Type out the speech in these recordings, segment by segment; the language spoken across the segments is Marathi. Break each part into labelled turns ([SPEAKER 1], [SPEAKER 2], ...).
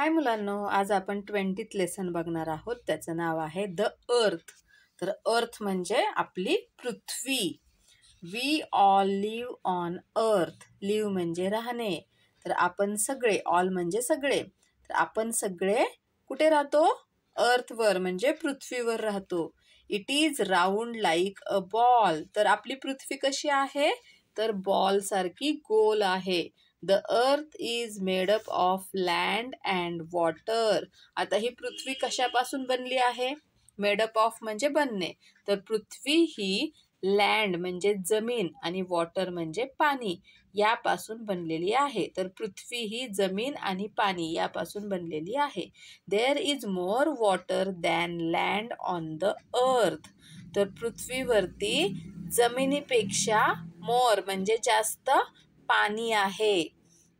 [SPEAKER 1] हाय मुलांनो, आज आपण 20th लेसन बघणार आहोत. त्याचं नाव आहे द अर्थ. तर अर्थ म्हणजे आपली पृथ्वी. We all live on earth. Live म्हणजे राहणे. तर आपण सगळे, ऑल म्हणजे सगळे, तर आपण सगळे कुठे राहतो? अर्थवर म्हणजे पृथ्वीवर राहतो. It is round like a ball. तर आपली पृथ्वी कशी आहे? तर बॉल सारखी गोल आहे. The earth is made up of land and water. आता ही पृथ्वी कशापासून बनली आहे? मेडअप ऑफ म्हणजे बनणे. तर पृथ्वी ही लँड म्हणजे जमीन आणि वॉटर म्हणजे पाणी यापासून बनलेली आहे. तर पृथ्वी ही जमीन आणि पाणी यापासून बनलेली आहे. There is more water than land on the earth. तर पृथ्वीवरती जमिनीपेक्षा मोर म्हणजे जास्त पाणी आहे.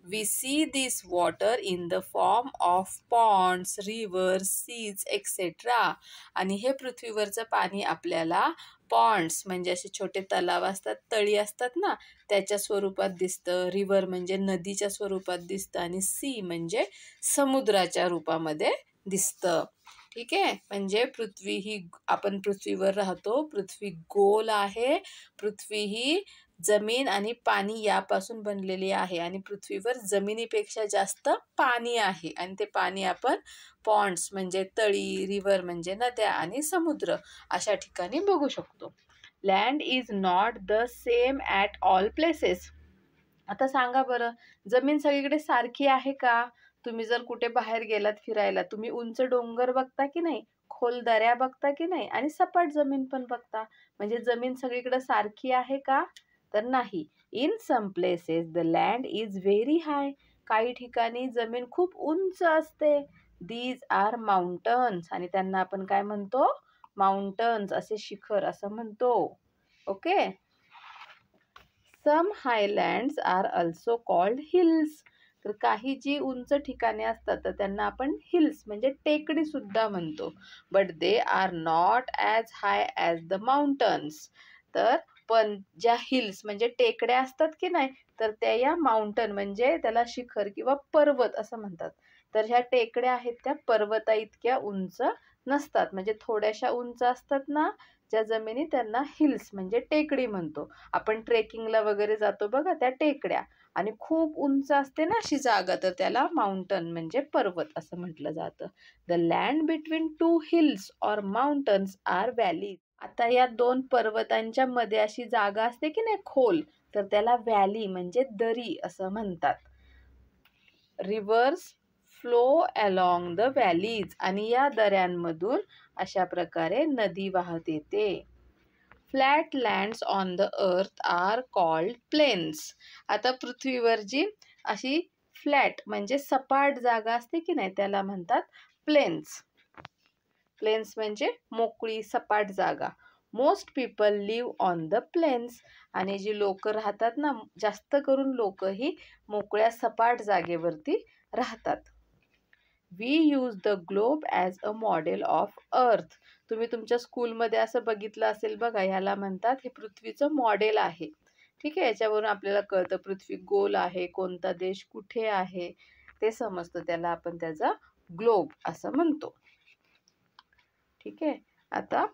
[SPEAKER 1] We see this water in the form of ponds, rivers, seas etcetera. आणि हे पृथ्वीवरचं पाणी आपल्याला पॉन्ड्स म्हणजे असे छोटे तलाव असतात, तळी असतात ना, त्याच्या स्वरूपात दिसतं. रिव्हर म्हणजे नदीच्या स्वरूपात दिसतं आणि सी म्हणजे समुद्राच्या रूपामध्ये दिसतं. ठीक आहे, म्हणजे पृथ्वी ही, आपण पृथ्वीवर राहतो. पृथ्वी गोल आहे. पृथ्वी ही जमीन आणि पाणी यापासून बनलेली आहे आणि पृथ्वीवर जमिनीपेक्षा जास्त पाणी आहे आणि ते पाणी आपण पॉन्ड्स म्हणजे तळी, रिव्हर म्हणजे नद्या आणि समुद्र अशा ठिकाणी बघू शकतो. Land is not the same at all places. आता सांगा बरं, जमीन सगळीकडे सारखी आहे का? तुम्ही जर कुठे बाहेर गेलात फिरायला, तुम्ही उंच डोंगर बघता की नाही, खोल दऱ्या बघता की नाही आणि सपाट जमीन पण बघता. म्हणजे जमीन सगळीकडे सारखी आहे का? तर नाही. In some places the land is very high. काही ठिकाणी जमीन खूप उंच असते. दीज आर माउंटन्स आणि त्यांना आपण काय म्हणतो? माउंटन्स, असे शिखर असं म्हणतो. ओके. सम हायलँड्स आर अल्सो कॉल्ड हिल्स. तर काही जी उंच ठिकाणे असतात तर त्यांना आपण हिल्स म्हणजे टेकडी सुद्धा म्हणतो. But they are not as high as the mountains. तर पण ज्या हिल्स म्हणजे टेकड्या असतात की नाही, तर त्या या माउंटन म्हणजे त्याला शिखर किंवा पर्वत असं म्हणतात. तर ह्या टेकड्या आहेत त्या पर्वता इतक्या उंच नसतात. म्हणजे थोड्याशा उंच असतात ना ज्या जमिनी, त्यांना हिल्स म्हणजे टेकडी म्हणतो. आपण ट्रेकिंगला वगैरे जातो बघा, त्या टेकड्या. आणि खूप उंच असते ना अशी जागा, तर त्याला माउंटन म्हणजे पर्वत असं म्हटलं जातं. The land between two hills or mountains are valleys. आता या दोन पर्वतांच्या मध्ये अशी जागा असते की नाही खोल, तर त्याला व्हॅली म्हणजे दरी असं म्हणतात. Rivers flow along the valleys आणि या दऱ्यांमधून अशा प्रकारे नदी वाहत येते. Flat lands on the earth are called plains. आता पृथ्वीवर जी अशी फ्लॅट म्हणजे सपाट जागा असते की नाही, त्याला म्हणतात प्लेन्स. प्लेन्स म्हणजे मोकळी सपाट जागा. Most people live on the plains. आणि जी लोक राहतात ना, जास्त करून लोक ही मोकळ्या सपाट जागेवरती राहतात. We use the globe as a model of earth. तुम्ही तुमच्या स्कूलमध्ये असं बघितलं असेल बघा, ह्याला म्हणतात, हे पृथ्वीचं मॉडेल आहे. ठीक आहे, याच्यावरून आपल्याला कळतं पृथ्वी गोल आहे, कोणता देश कुठे आहे ते समजतं. त्याला आपण त्याचा ग्लोब असं म्हणतो. ठीक आहे, आता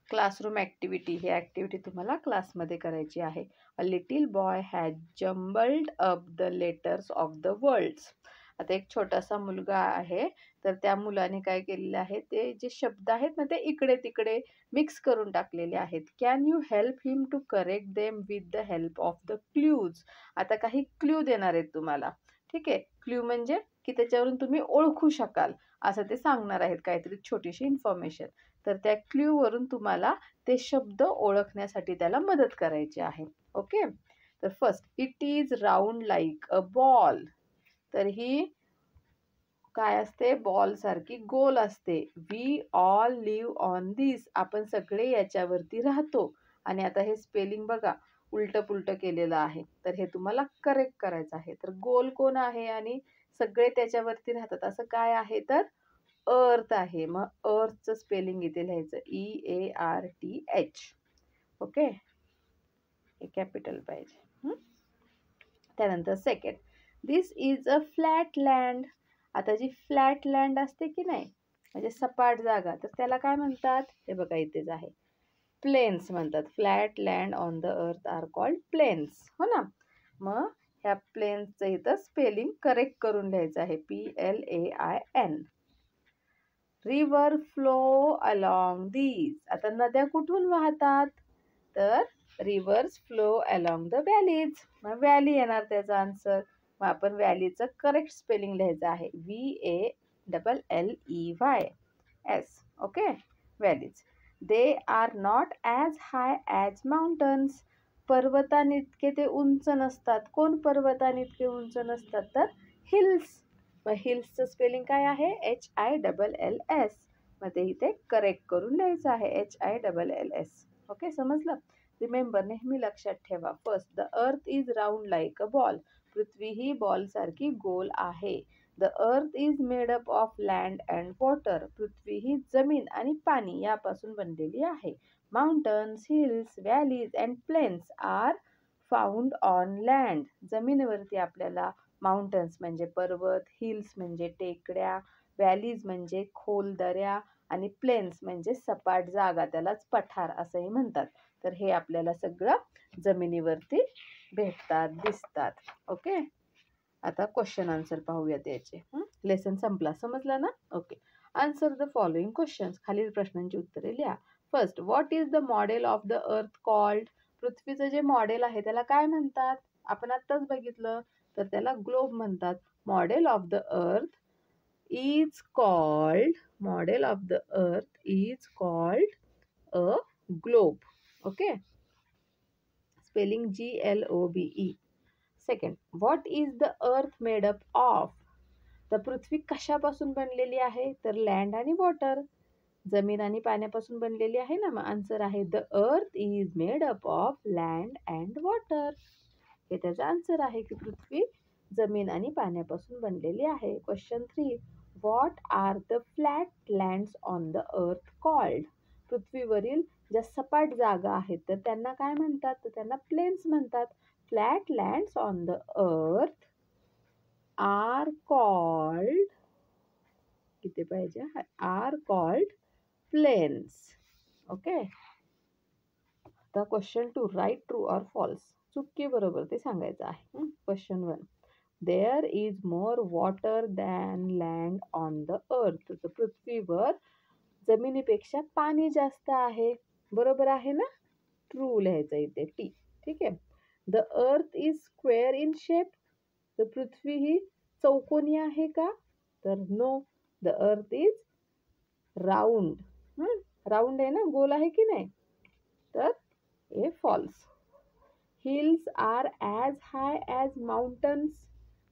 [SPEAKER 1] क्लासरूम ॲक्टिव्हिटी. ही ॲक्टिव्हिटी तुम्हाला क्लासमध्ये करायची आहे. A little boy has jumbled up the letters of the words. आता एक छोटासा मुलगा आहे, तर त्या मुलाने काय केलेलं आहे, ते जे शब्द आहेत ना ते इकडे तिकडे मिक्स करून टाकलेले आहेत. Can you help him to correct them with the help of the clues. आता काही क्ल्यू देणार आहेत तुम्हाला. ठीक आहे, क्ल्यू म्हणजे की त्याच्यावरून तुम्ही ओळखू शकाल असं ते सांगणार आहेत, काहीतरी छोटीशी इन्फॉर्मेशन. तर त्या क्ल्यूवरून तुम्हाला ते शब्द ओळखण्यासाठी त्याला मदत करायची आहे. ओके. तर first, it is round like a ball. तर ही काय असते? बॉल सारखी गोल असते. वी ऑल लिव्ह ऑन दिस. आपण सगळे याच्यावरती राहतो. आणि आता हे स्पेलिंग बघा, उलटं पुलटं केलेलं आहे, तर हे तुम्हाला करेक्ट करायचं आहे. तर गोल कोण आहे आणि सगळे त्याच्यावरती राहतात असं काय आहे? तर अर्थ आहे. मग अर्थचं स्पेलिंग इथे लिहायचं, EARTH. ओके, हे कॅपिटल पाहिजे. त्यानंतर second, this is a flat land. आता जी फ्लॅट लँड असते की नाही, म्हणजे सपाट जागा, तर त्याला काय म्हणतात? हे बघा इथेच आहे, प्लेन्स म्हणतात. Flat land on the earth are called plains, हो ना. मग ह्या प्लेन्सचं इथं स्पेलिंग करेक्ट करून लिहायचं आहे, PLAIN. River flow along these. आता नद्या कुठून वाहतात? तर reverse flow along the valleys. मग व्हॅली येणार त्याचा आन्सर. मग आपण व्हॅलीचं करेक्ट स्पेलिंग लिहायचं आहे, VALLEYS. Okay, valleys. They are not as high as mountains. पर्वतांइतके ते उंच नसतात. कोण पर्वतांइतके उंच नसतात? तर हिल्स. मग हिल्सचं स्पेलिंग काय आहे? HILLS. मग ते इथे करेक्ट करून लिहायचं आहे, HILLS. ओके, समजलं? रिमेंबर, नेहमी लक्षात ठेवा. First, the earth is round like a ball. पृथ्वी ही बॉल सारखी गोल आहे. The earth is made up of land and water. पृथ्वी ही जमीन आणि पाणी यापासून बनलेली आहे. Mountains, hills, valleys and plains are found on land. जमिनीवरती आपल्याला माउंटन्स म्हणजे पर्वत, हिल्स म्हणजे टेकड्या, व्हॅलीज म्हणजे खोल दऱ्या आणि प्लेन्स म्हणजे सपाट जागा, त्यालाच पठार असंही म्हणतात. तर हे आपल्याला सगळं जमिनीवरती भेटतात, दिसतात. ओके, आता क्वेश्चन आन्सर पाहूयात याचे. लेसन संपला, समजला ना? Okay, answer the following questions. खालील प्रश्नांची उत्तरे लिहा. First, what is the model of the earth called? पृथ्वीचं जे मॉडेल आहे त्याला काय म्हणतात? आपण आत्ताच बघितलं, तर त्याला ग्लोब म्हणतात. Model of the earth is called, model of the earth is called a globe. Okay, spelling GLOBE. Second, what is the earth made up of? तर पृथ्वी कशापासून बनलेली आहे? तर लँड आणि वॉटर, जमीन आणि पाण्यापासून बनलेली आहे ना. मग आन्सर आहे, the earth is made up of land and water. हे त्याचा आन्सर आहे की पृथ्वी जमीन आणि पाण्यापासून बनलेली आहे. Question 3, what are the flat lands on the earth called? पृथ्वीवरील ज्या सपाट जागा आहेत तर त्यांना काय म्हणतात? तर त्यांना प्लेन्स म्हणतात. Flat lands on the earth are called, किती पाहिजे? Are called plains. ओके, आता question 2, right true or false. चुकी बरोबर ते सांगायचं आहे. Question 1, there is more water than land on the earth. तर पृथ्वीवर जमिनीपेक्षा पाणी जास्त आहे. बरोबर आहे ना? ट्रू लिहायचं इथे, T. ठीक आहे. The earth is square in shape. तर पृथ्वी ही चौकोनी आहे का? तर no, the earth is round. Round आहे ना, गोल आहे की नाही? तर हे false. Hills are as high as mountains.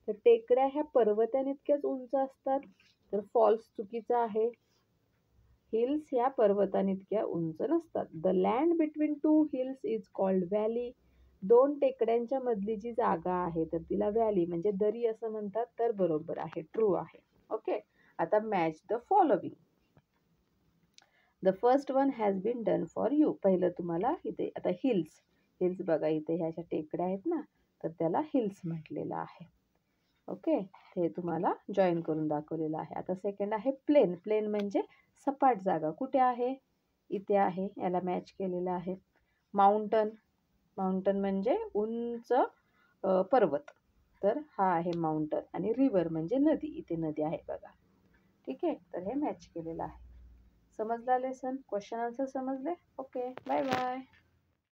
[SPEAKER 1] तर टेकड्या ह्या पर्वतांइतक्याच उंच असतात. तर फॉल्स, चुकीचा आहे. हिल्स ह्या पर्वतांइतक्या उंच नसतात. The land between two hills is called valley. दोन टेकड्यांच्या मधली जी जागा आहे तर तिला व्हॅली म्हणजे दरी असं म्हणतात. तर बरोबर आहे, ट्रू आहे. ओके, आता match the following. The first one has been done for you. पहिलं तुम्हाला इथे आता हिल्स, हिल्स बघा इथे ह्या अशा टेकड्या आहेत ना, तर त्याला हिल्स म्हटलेलं आहे. ओके, ते तुम्हाला जॉईन करून दाखवलेलं आहे. आता सेकंड आहे प्लेन. प्लेन म्हणजे सपाट जागा. कुठे आहे? इथे आहे, याला मॅच केलेलं आहे. माउंटन, माउंटन म्हणजे उंच पर्वत. तर हा आहे माउंटन. आणि रिव्हर म्हणजे नदी, इथे नदी आहे बघा. ठीक आहे, तर हे मॅच केलेलं आहे. समजला लेसन? क्वेश्चन आन्सर समजले? Okay, bye bye.